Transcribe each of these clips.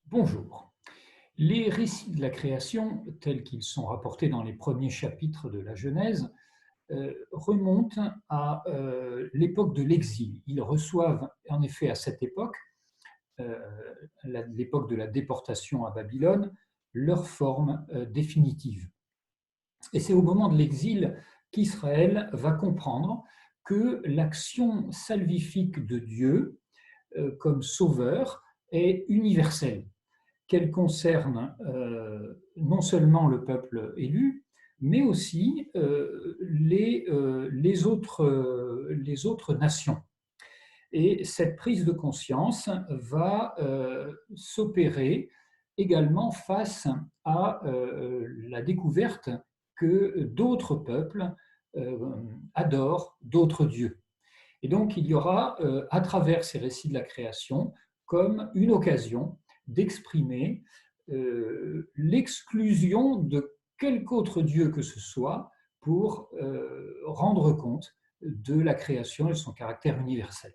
Bonjour. Les récits de la création, tels qu'ils sont rapportés dans les premiers chapitres de la Genèse, remontent à l'époque de l'exil. Ils reçoivent en effet à cette époque, euh, l'époque de la déportation à Babylone, leur forme définitive. Et c'est au moment de l'exil qu'Israël va comprendre que l'action salvifique de Dieu comme sauveur est universelle, qu'elle concerne non seulement le peuple élu, mais aussi les autres nations. Et cette prise de conscience va s'opérer également face à la découverte que d'autres peuples adorent d'autres dieux. Et donc, il y aura, à travers ces récits de la création, comme une occasion d'exprimer l'exclusion de quelque autre Dieu que ce soit pour rendre compte de la création et de son caractère universel.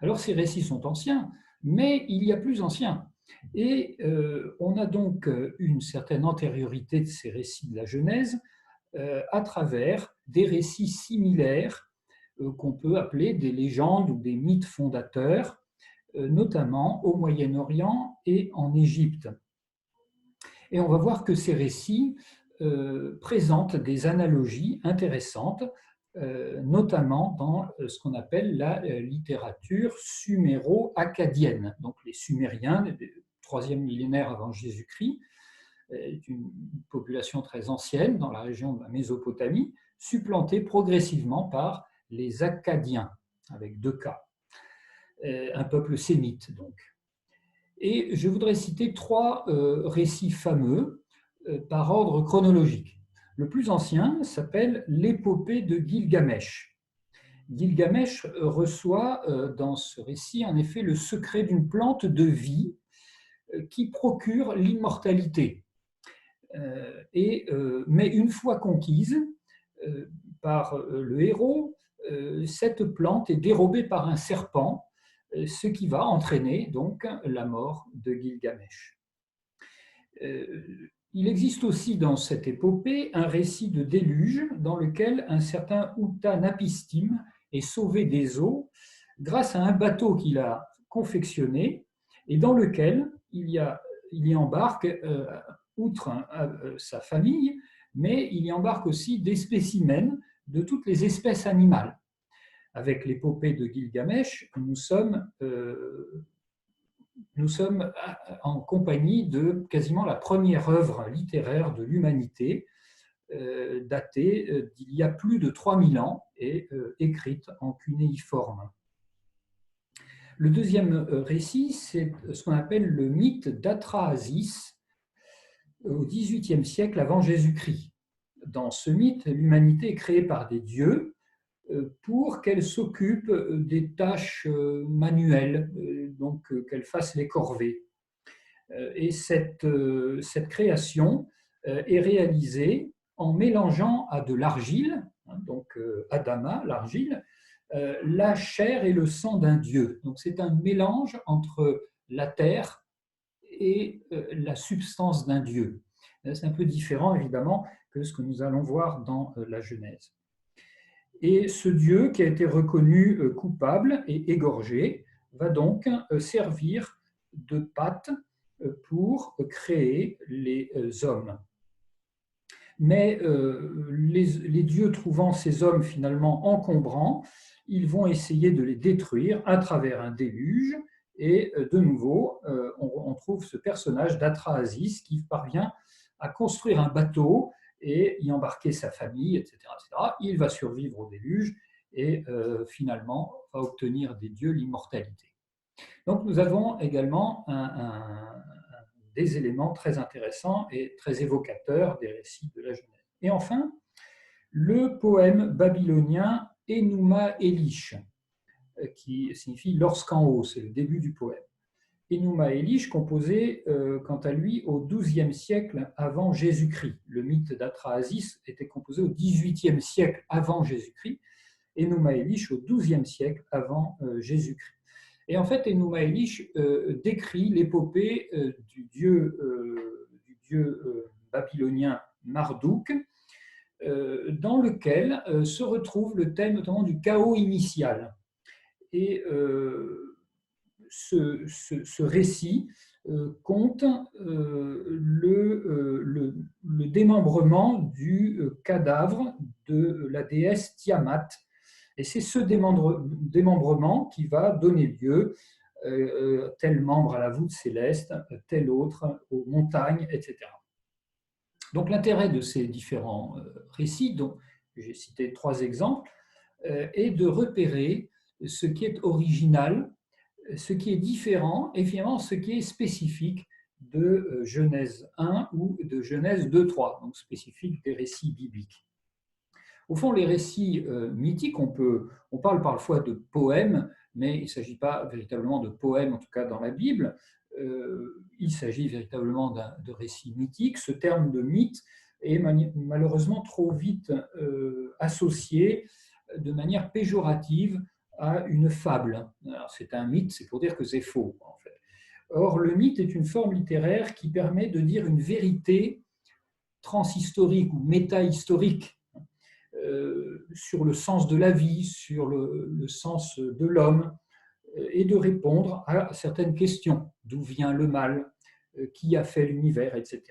Alors, ces récits sont anciens, mais il y a plus ancien. Et on a donc une certaine antériorité de ces récits de la Genèse à travers des récits similaires qu'on peut appeler des légendes ou des mythes fondateurs, notamment au Moyen-Orient et en Égypte. Et on va voir que ces récits présentent des analogies intéressantes, notamment dans ce qu'on appelle la littérature suméro-akkadienne. Donc les Sumériens, le 3e millénaire avant Jésus-Christ, est une population très ancienne dans la région de la Mésopotamie, supplantée progressivement par les Akkadiens, avec 2 K, un peuple sémite donc. Et je voudrais citer 3 récits fameux par ordre chronologique. Le plus ancien s'appelle l'épopée de Gilgamesh. Gilgamesh reçoit dans ce récit en effet le secret d'une plante de vie qui procure l'immortalité. Mais une fois conquise par le héros, cette plante est dérobée par un serpent, ce qui va entraîner donc la mort de Gilgamesh. Il existe aussi dans cette épopée un récit de déluge dans lequel un certain Utnapishtim est sauvé des eaux grâce à un bateau qu'il a confectionné et dans lequel il y embarque, outre sa famille, mais il y embarque aussi des spécimens de toutes les espèces animales. Avec l'épopée de Gilgamesh, nous sommes en compagnie de quasiment la première œuvre littéraire de l'humanité, datée d'il y a plus de 3000 ans et écrite en cunéiforme. Le deuxième récit, c'est ce qu'on appelle le mythe d'Atrahasis au XVIIIe siècle avant Jésus-Christ. Dans ce mythe, l'humanité est créée par des dieux pour qu'elle s'occupe des tâches manuelles, donc qu'elle fasse les corvées. Et cette création est réalisée en mélangeant à de l'argile, donc Adama, l'argile, la chair et le sang d'un dieu. Donc c'est un mélange entre la terre et la substance d'un dieu. C'est un peu différent évidemment que ce que nous allons voir dans la Genèse. Et ce Dieu qui a été reconnu coupable et égorgé va donc servir de pâte pour créer les hommes. Mais les dieux trouvant ces hommes finalement encombrants, ils vont essayer de les détruire à travers un déluge. Et de nouveau, on trouve ce personnage d'Atrahasis qui parvient à construire un bateau et y embarquer sa famille, etc., etc. Il va survivre au déluge et finalement va obtenir des dieux l'immortalité. Donc nous avons également des éléments très intéressants et très évocateurs des récits de la Genèse. Et enfin, le poème babylonien Enuma Elish, qui signifie lorsqu'en haut, c'est le début du poème. Enuma Elish, composé quant à lui au XIIe siècle avant Jésus-Christ. Le mythe d'Atrahasis était composé au XVIIIe siècle avant Jésus-Christ, Enuma Elish au XIIe siècle avant Jésus-Christ. Et en fait, Enuma Elish décrit l'épopée du dieu babylonien Marduk, dans lequel se retrouve le thème notamment du chaos initial. Et ce récit compte le démembrement du cadavre de la déesse Tiamat. Et c'est ce démembrement qui va donner lieu tel membre à la voûte céleste, tel autre aux montagnes, etc. Donc l'intérêt de ces différents récits, dont j'ai cité 3 exemples, est de repérer ce qui est original, ce qui est différent et finalement ce qui est spécifique de Genèse 1 ou de Genèse 2-3, donc spécifique des récits bibliques. Au fond, les récits mythiques, on parle parfois de poèmes, mais il ne s'agit pas véritablement de poèmes, en tout cas dans la Bible. Il s'agit véritablement de récits mythiques. Ce terme de mythe est malheureusement trop vite associé de manière péjorative à une fable. C'est un mythe, c'est pour dire que c'est faux, en fait. Or, le mythe est une forme littéraire qui permet de dire une vérité transhistorique ou métahistorique sur le sens de la vie, sur le sens de l'homme, et de répondre à certaines questions. D'où vient le mal? Qui a fait l'univers, etc.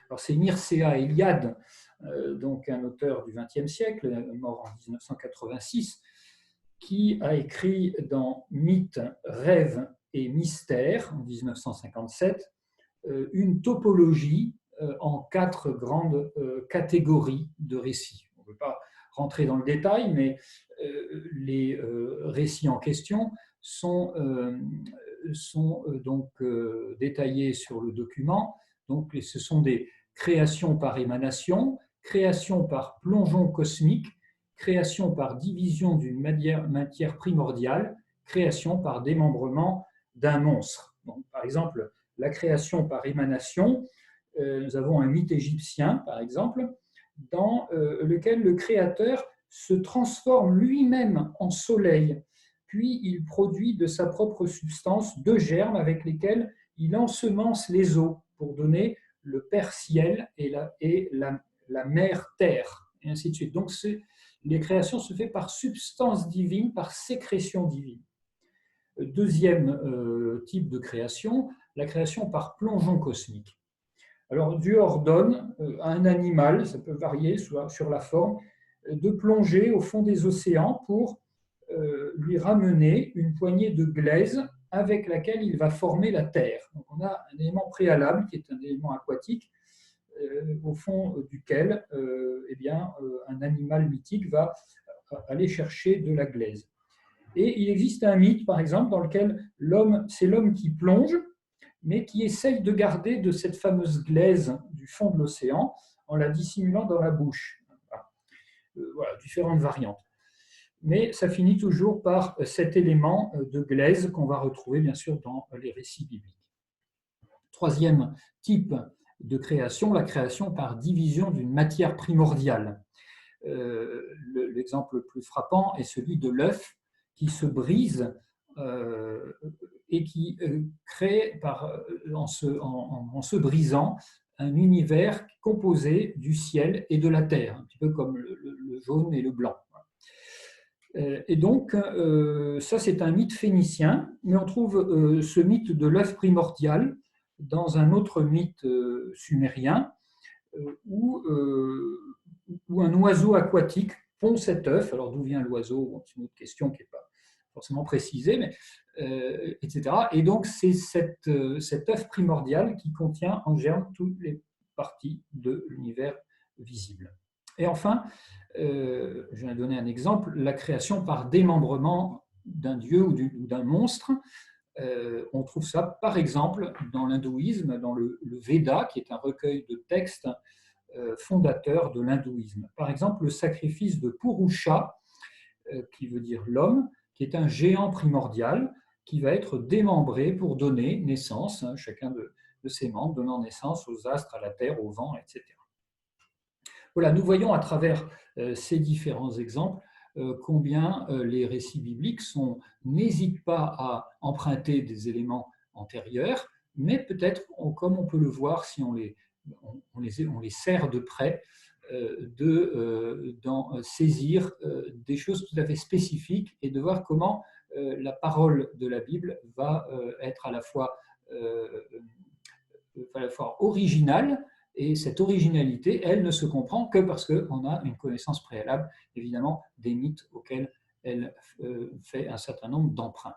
Alors, c'est Mircea Eliade, donc un auteur du XXe siècle, mort en 1986, qui a écrit dans Mythes, rêves et mystères, en 1957, une topologie en 4 grandes catégories de récits. On ne peut pas rentrer dans le détail, mais les récits en question sont donc détaillés sur le document. Donc, ce sont des créations par émanation, création par plongeon cosmique, création par division d'une matière primordiale, création par démembrement d'un monstre. Donc, par exemple, la création par émanation, nous avons un mythe égyptien, par exemple, dans lequel le créateur se transforme lui-même en soleil, puis il produit de sa propre substance 2 germes avec lesquels il ensemence les eaux pour donner le Père ciel et la Mère terre, et ainsi de suite. Donc, les créations se font par substance divine, par sécrétion divine. Deuxième type de création, la création par plongeon cosmique. Alors, Dieu ordonne à un animal, ça peut varier soit sur la forme, de plonger au fond des océans pour lui ramener une poignée de glaise avec laquelle il va former la terre. Donc, on a un élément préalable qui est un élément aquatique au fond duquel un animal mythique va aller chercher de la glaise. Et il existe un mythe, par exemple, dans lequel c'est l'homme qui plonge, mais qui essaye de garder de cette fameuse glaise du fond de l'océan en la dissimulant dans la bouche. Voilà, différentes variantes. Mais ça finit toujours par cet élément de glaise qu'on va retrouver bien sûr dans les récits bibliques. Troisième type de création, la création par division d'une matière primordiale. L'exemple le plus frappant est celui de l'œuf qui se brise et qui crée en se brisant un univers composé du ciel et de la terre, un petit peu comme le jaune et le blanc. Et donc, ça c'est un mythe phénicien, mais on trouve ce mythe de l'œuf primordial dans un autre mythe sumérien, où un oiseau aquatique pond cet œuf. Alors d'où vient l'oiseau? C'est une autre question qui n'est pas forcément précisée, mais, etc. Et donc c'est cet œuf primordial qui contient en germe toutes les parties de l'univers visible. Et enfin, je vais donner un exemple, la création par démembrement d'un dieu ou d'un monstre. On trouve ça, par exemple, dans l'hindouisme, dans le Veda, qui est un recueil de textes fondateurs de l'hindouisme. Par exemple, le sacrifice de Purusha, qui veut dire l'homme, qui est un géant primordial, qui va être démembré pour donner naissance, chacun de ses membres donnant naissance aux astres, à la terre, au vent, etc. Voilà, nous voyons à travers ces différents exemples combien les récits bibliques n'hésitent pas à emprunter des éléments antérieurs, mais peut-être, comme on peut le voir si on les serre de près, d'en saisir des choses tout à fait spécifiques et de voir comment la parole de la Bible va être à la fois originale, et cette originalité, elle ne se comprend que parce qu'on a une connaissance préalable, évidemment, des mythes auxquels elle fait un certain nombre d'emprunts.